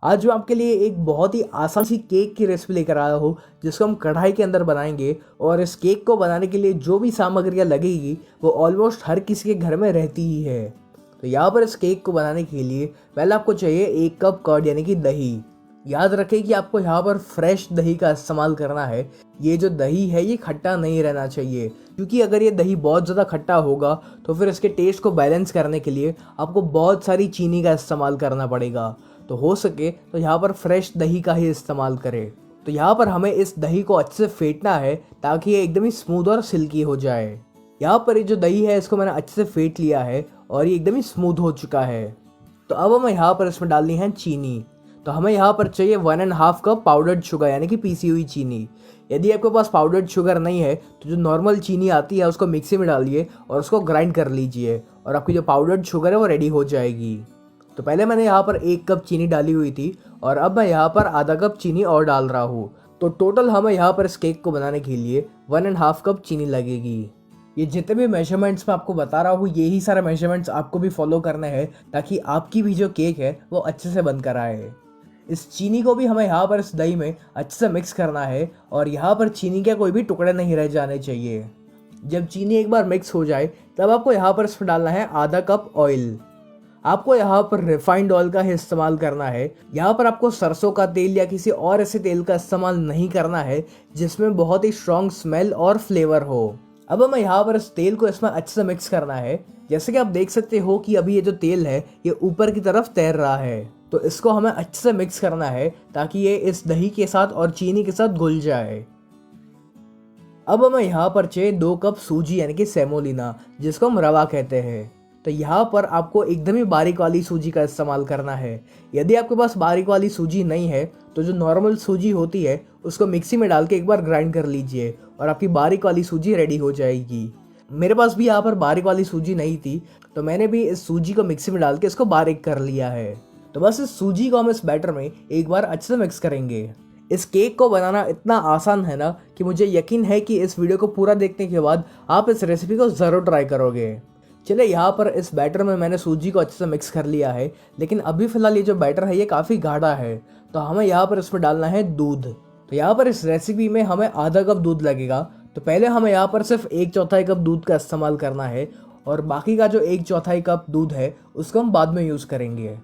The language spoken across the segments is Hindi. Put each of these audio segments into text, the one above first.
आज मैं आपके लिए एक बहुत ही आसान सी केक की रेसिपी लेकर आया हूँ जिसको हम कढ़ाई के अंदर बनाएंगे। और इस केक को बनाने के लिए जो भी सामग्रियाँ लगेगी वो ऑलमोस्ट हर किसी के घर में रहती ही है। तो यहाँ पर इस केक को बनाने के लिए पहले आपको चाहिए 1 कप कर्ड यानी कि दही। याद रखें कि आपको यहाँ पर फ्रेश दही का इस्तेमाल करना है। ये जो दही है ये खट्टा नहीं रहना चाहिए, क्योंकि अगर ये दही बहुत ज़्यादा खट्टा होगा तो फिर इसके टेस्ट को बैलेंस करने के लिए आपको बहुत सारी चीनी का इस्तेमाल करना पड़ेगा। तो हो सके तो यहाँ पर फ्रेश दही का ही इस्तेमाल करें। तो यहाँ पर हमें इस दही को अच्छे से फेंटना है ताकि ये एकदम ही स्मूथ और सिल्की हो जाए। यहाँ पर ये जो दही है इसको मैंने अच्छे से फेंट लिया है और ये एकदम ही स्मूथ हो चुका है। तो अब हमें यहाँ पर इसमें डालनी है चीनी। तो हमें यहाँ पर चाहिए 1.5 कप पाउडर्ड शुगर यानी कि पीसी हुई चीनी। यदि आपके पास पाउडर्ड शुगर नहीं है तो जो नॉर्मल चीनी आती है उसको मिक्सी में डालिए और उसको ग्राइंड कर लीजिए और आपकी जो पाउडर्ड शुगर है वो रेडी हो जाएगी। तो पहले मैंने यहाँ पर 1 कप चीनी डाली हुई थी और अब मैं यहाँ पर आधा कप चीनी और डाल रहा हूँ। तो टोटल हमें यहाँ पर इस केक को बनाने के लिए 1.5 कप चीनी लगेगी। ये जितने भी मेजरमेंट्स मैं आपको बता रहा हूँ यही सारे मेजरमेंट्स आपको भी फॉलो करने हैं ताकि आपकी भी जो केक है वो अच्छे से बनकर आए। इस चीनी को भी हमें यहाँ पर इस दही में अच्छे से मिक्स करना है और यहाँ पर चीनी के कोई भी टुकड़े नहीं रह जाने चाहिए। जब चीनी एक बार मिक्स हो जाए तब आपको यहाँ पर इसमें डालना है आधा कप ऑयल। आपको यहाँ पर रिफाइंड ऑयल का ही इस्तेमाल करना है। यहाँ पर आपको सरसों का तेल या किसी और ऐसे तेल का इस्तेमाल नहीं करना है जिसमें बहुत ही स्ट्रॉन्ग स्मेल और फ्लेवर हो। अब हमें यहाँ पर इस तेल को इसमें अच्छे से मिक्स करना है। जैसे कि आप देख सकते हो कि अभी ये जो तेल है ये ऊपर की तरफ तैर रहा है, तो इसको हमें अच्छे से मिक्स करना है ताकि ये इस दही के साथ और चीनी के साथ घुल जाए। अब हमें यहाँ पर चाहिए 2 कप सूजी यानी कि सेमोलिना, जिसको हम रवा कहते हैं। तो यहाँ पर आपको एकदम ही बारीक वाली सूजी का इस्तेमाल करना है। यदि आपके पास बारीक वाली सूजी नहीं है तो जो नॉर्मल सूजी होती है उसको मिक्सी में डाल के एक बार ग्राइंड कर लीजिए और आपकी बारीक वाली सूजी रेडी हो जाएगी। मेरे पास भी यहाँ पर बारीक वाली सूजी नहीं थी तो मैंने भी इस सूजी को मिक्सी में डाल के इसको बारीक कर लिया है। तो बस इस सूजी को हम इस बैटर में एक बार अच्छे से मिक्स करेंगे। इस केक को बनाना इतना आसान है ना कि मुझे यकीन है कि इस वीडियो को पूरा देखने के बाद आप इस रेसिपी को ज़रूर ट्राई करोगे। चलिए यहाँ पर इस बैटर में मैंने सूजी को अच्छे से मिक्स कर लिया है, लेकिन अभी फ़िलहाल ये जो बैटर है ये काफ़ी गाढ़ा है, तो हमें यहाँ पर इसमें डालना है दूध। तो यहाँ पर इस रेसिपी में हमें आधा कप दूध लगेगा। तो पहले हमें यहाँ पर सिर्फ 1/4 कप दूध का इस्तेमाल करना है और बाकी का जो 1/4 कप दूध है उसको हम बाद में यूज़ करेंगे।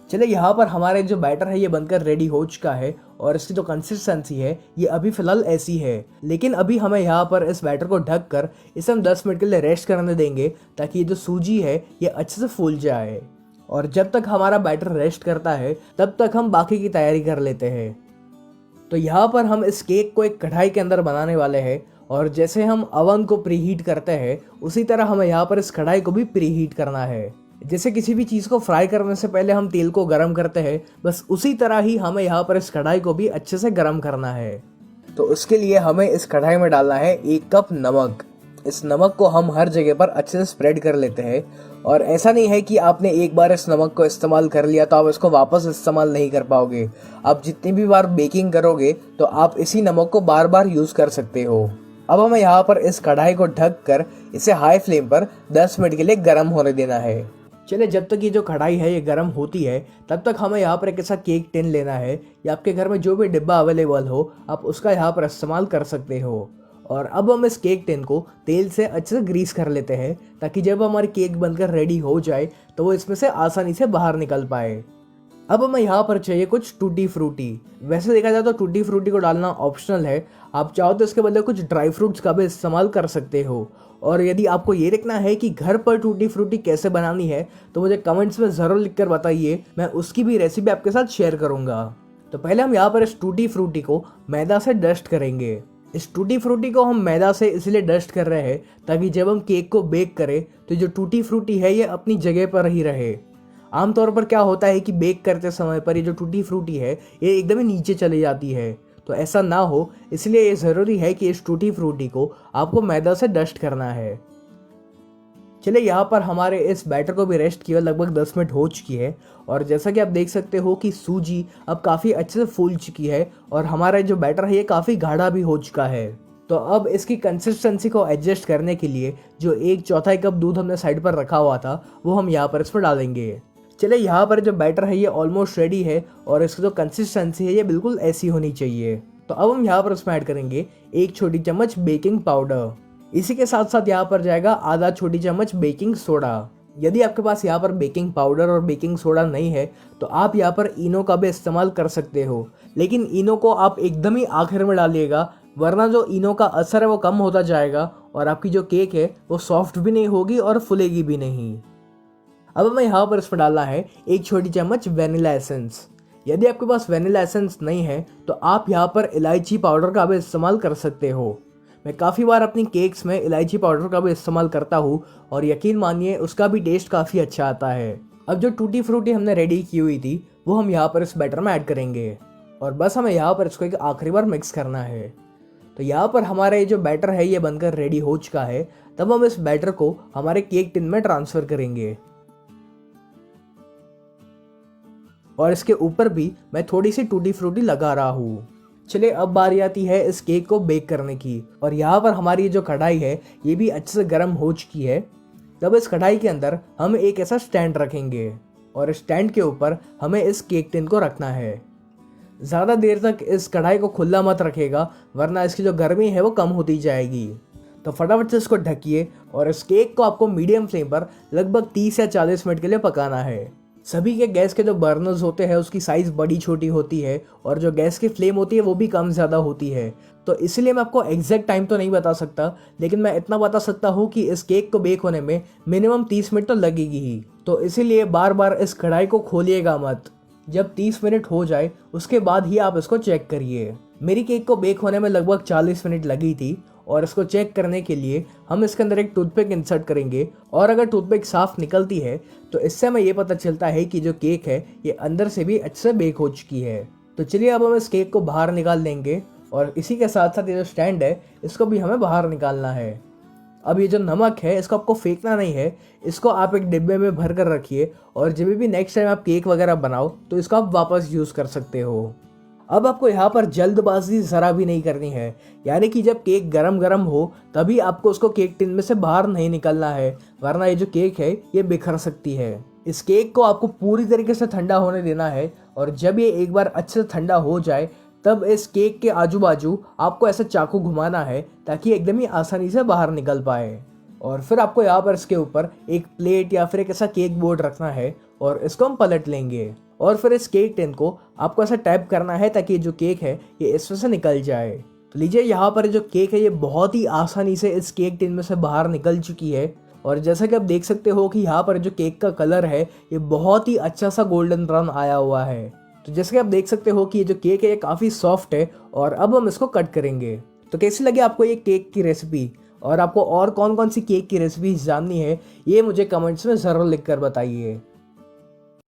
चलिए यहाँ पर हमारे जो बैटर है ये बनकर रेडी हो चुका है और इसकी जो कंसिस्टेंसी है ये अभी फ़िलहाल ऐसी है, लेकिन अभी हमें यहाँ पर इस बैटर को ढक कर इसे हम 10 मिनट के लिए रेस्ट करने देंगे ताकि ये जो सूजी है ये अच्छे से फूल जाए। और जब तक हमारा बैटर रेस्ट करता है तब तक हम बाकी की तैयारी कर लेते हैं। तो यहाँ पर हम इस केक को एक कढ़ाई के अंदर बनाने वाले हैं और जैसे हम अवन को प्रीहीट करते हैं उसी तरह हमें यहाँ पर इस कढ़ाई को भी प्रीहीट करना है। जैसे किसी भी चीज़ को फ्राई करने से पहले हम तेल को गर्म करते हैं, बस उसी तरह ही हमें यहाँ पर इस कढ़ाई को भी अच्छे से गर्म करना है। तो उसके लिए हमें इस कढ़ाई में डालना है 1 कप नमक। इस नमक को हम हर जगह पर अच्छे से स्प्रेड कर लेते हैं और ऐसा नहीं है कि आपने एक बार इस नमक को इस्तेमाल कर लिया तो आप इसको वापस इस्तेमाल नहीं कर पाओगे। आप जितनी भी बार बेकिंग करोगे तो आप इसी नमक को बार बार यूज़ कर सकते हो। अब हमें यहाँ पर इस कढ़ाई को ढक कर इसे हाई फ्लेम पर 10 मिनट के लिए गर्म होने देना है। चलिए जब तक ये जो कढ़ाई है ये गर्म होती है तब तक हमें यहाँ पर एक ऐसा केक टिन लेना है या आपके घर में जो भी डिब्बा अवेलेबल हो आप उसका यहाँ पर इस्तेमाल कर सकते हो। और अब हम इस केक टिन को तेल से अच्छे से ग्रीस कर लेते हैं ताकि जब हमारी केक बनकर रेडी हो जाए तो वो इसमें से आसानी से बाहर निकल पाए। अब हमें यहाँ पर चाहिए कुछ टूटी फ्रूटी। वैसे देखा जाए तो टूटी फ्रूटी को डालना ऑप्शनल है, आप चाहो तो इसके बदले कुछ ड्राई फ्रूट्स का भी इस्तेमाल कर सकते हो। और यदि आपको ये देखना है कि घर पर टूटी फ्रूटी कैसे बनानी है तो मुझे कमेंट्स में ज़रूर लिखकर बताइए, मैं उसकी भी रेसिपी आपके साथ शेयर करूँगा। तो पहले हम यहाँ पर इस टूटी फ्रूटी को मैदा से डस्ट करेंगे। इस टूटी फ्रूटी को हम मैदा से इसलिए डस्ट कर रहे हैं ताकि जब हम केक को बेक करें तो जो टूटी फ्रूटी है ये अपनी जगह पर ही रहे। आमतौर पर क्या होता है कि बेक करते समय पर ये जो टूटी फ्रूटी है ये एकदम ही नीचे चली जाती है, तो ऐसा ना हो इसलिए ये ज़रूरी है कि इस टूटी फ्रूटी को आपको मैदा से डस्ट करना है। चलिए यहाँ पर हमारे इस बैटर को भी रेस्ट किया लगभग 10 मिनट हो चुकी है और जैसा कि आप देख सकते हो कि सूजी अब काफ़ी अच्छे से फूल चुकी है और हमारा जो बैटर है ये काफ़ी गाढ़ा भी हो चुका है। तो अब इसकी कंसिस्टेंसी को एडजस्ट करने के लिए जो 1/4 कप दूध हमने साइड पर रखा हुआ था वो हम यहाँ पर इस पर डालेंगे। चलिए यहाँ पर जो बैटर है ये ऑलमोस्ट रेडी है और इसकी जो कंसिस्टेंसी है ये बिल्कुल ऐसी होनी चाहिए। तो अब हम यहाँ पर इसमें ऐड करेंगे 1 छोटी चम्मच बेकिंग पाउडर। इसी के साथ साथ यहाँ पर जाएगा आधा छोटी चम्मच बेकिंग सोडा। यदि आपके पास यहाँ पर बेकिंग पाउडर और बेकिंग सोडा नहीं है तो आप यहाँ पर इनो का भी इस्तेमाल कर सकते हो, लेकिन इनो को आप एकदम ही आखिर में डालिएगा, वरना जो इनो का असर है वो कम होता जाएगा और आपकी जो केक है वो सॉफ्ट भी नहीं होगी और फूलेगी भी नहीं। अब हमें यहाँ पर इसमें डालना है 1 छोटी चम्मच वेनिला एसेंस। यदि आपके पास वेनिला एसेंस नहीं है तो आप यहाँ पर इलायची पाउडर का भी इस्तेमाल कर सकते हो। मैं काफ़ी बार अपनी केक्स में इलायची पाउडर का भी इस्तेमाल करता हूँ और यकीन मानिए उसका भी टेस्ट काफ़ी अच्छा आता है। अब जो टूटी फ्रूटी हमने रेडी की हुई थी वो हम यहाँ पर इस बैटर में ऐड करेंगे और बस हमें यहाँ पर इसको एक आखिरी बार मिक्स करना है। तो यहाँ पर हमारा ये जो बैटर है ये बनकर रेडी हो चुका है। तब हम इस बैटर को हमारे केक टिन में ट्रांसफ़र करेंगे और इसके ऊपर भी मैं थोड़ी सी टूटी फ्रूटी लगा रहा हूँ। चलिए अब बारी आती है इस केक को बेक करने की और यहाँ पर हमारी जो कढ़ाई है ये भी अच्छे से गर्म हो चुकी है। तब इस कढ़ाई के अंदर हम एक ऐसा स्टैंड रखेंगे और इस स्टैंड के ऊपर हमें इस केक टिन को रखना है। ज़्यादा देर तक इस कढ़ाई को खुला मत रखेगा, वरना इसकी जो गर्मी है वो कम होती जाएगी। तो फटाफट से इसको ढकिए और इस केक को आपको मीडियम फ्लेम पर लगभग 30 या 40 मिनट के लिए पकाना है। सभी के गैस के जो बर्नर्स होते हैं उसकी साइज़ बड़ी छोटी होती है और जो गैस की फ्लेम होती है वो भी कम ज़्यादा होती है। तो इसलिए मैं आपको एग्जैक्ट टाइम तो नहीं बता सकता, लेकिन मैं इतना बता सकता हूँ कि इस केक को बेक होने में मिनिमम 30 मिनट तो लगेगी ही। तो इसीलिए बार बार इस कढ़ाई को खोलिएगा मत। जब 30 मिनट हो जाए उसके बाद ही आप इसको चेक करिए। मेरी केक को बेक होने में लगभग 40 मिनट लगी थी और इसको चेक करने के लिए हम इसके अंदर एक टूथपिक इंसर्ट करेंगे और अगर टूथपिक साफ निकलती है तो इससे हमें ये पता चलता है कि जो केक है ये अंदर से भी अच्छे से बेक हो चुकी है। तो चलिए अब हम इस केक को बाहर निकाल लेंगे और इसी के साथ साथ ये जो स्टैंड है इसको भी हमें बाहर निकालना है। अब ये जो नमक है इसको आपको फेंकना नहीं है, इसको आप एक डिब्बे में भर कर रखिए और जब भी नेक्स्ट टाइम आप केक वगैरह बनाओ तो इसको आप वापस यूज़ कर सकते हो। अब आपको यहाँ पर जल्दबाजी ज़रा भी नहीं करनी है, यानी कि जब केक गरम गरम हो तभी आपको उसको केक टिन में से बाहर नहीं निकलना है, वरना ये जो केक है ये बिखर सकती है। इस केक को आपको पूरी तरीके से ठंडा होने देना है और जब ये एक बार अच्छे से ठंडा हो जाए तब इस केक के आजू बाजू आपको ऐसा चाकू घुमाना है ताकि एकदम ही आसानी से बाहर निकल पाए। और फिर आपको यहाँ पर इसके ऊपर एक प्लेट या फिर एक ऐसा केक बोर्ड रखना है और इसको हम पलट लेंगे और फिर इस केक टिन को आपको ऐसा टैप करना है ताकि जो केक है ये इसमें से निकल जाए। तो लीजिए यहाँ पर जो केक है ये बहुत ही आसानी से इस केक टिन में से बाहर निकल चुकी है और जैसा कि आप देख सकते हो कि यहाँ पर जो केक का कलर है ये बहुत ही अच्छा सा गोल्डन ब्राउन आया हुआ है। तो जैसे कि आप देख सकते हो कि ये जो केक है ये काफ़ी सॉफ्ट है और अब हम इसको कट करेंगे। तो कैसी लगी आपको ये केक की रेसिपी और आपको और कौन कौन सी केक की रेसिपी जाननी है ये मुझे कमेंट्स में ज़रूर लिख कर बताइए।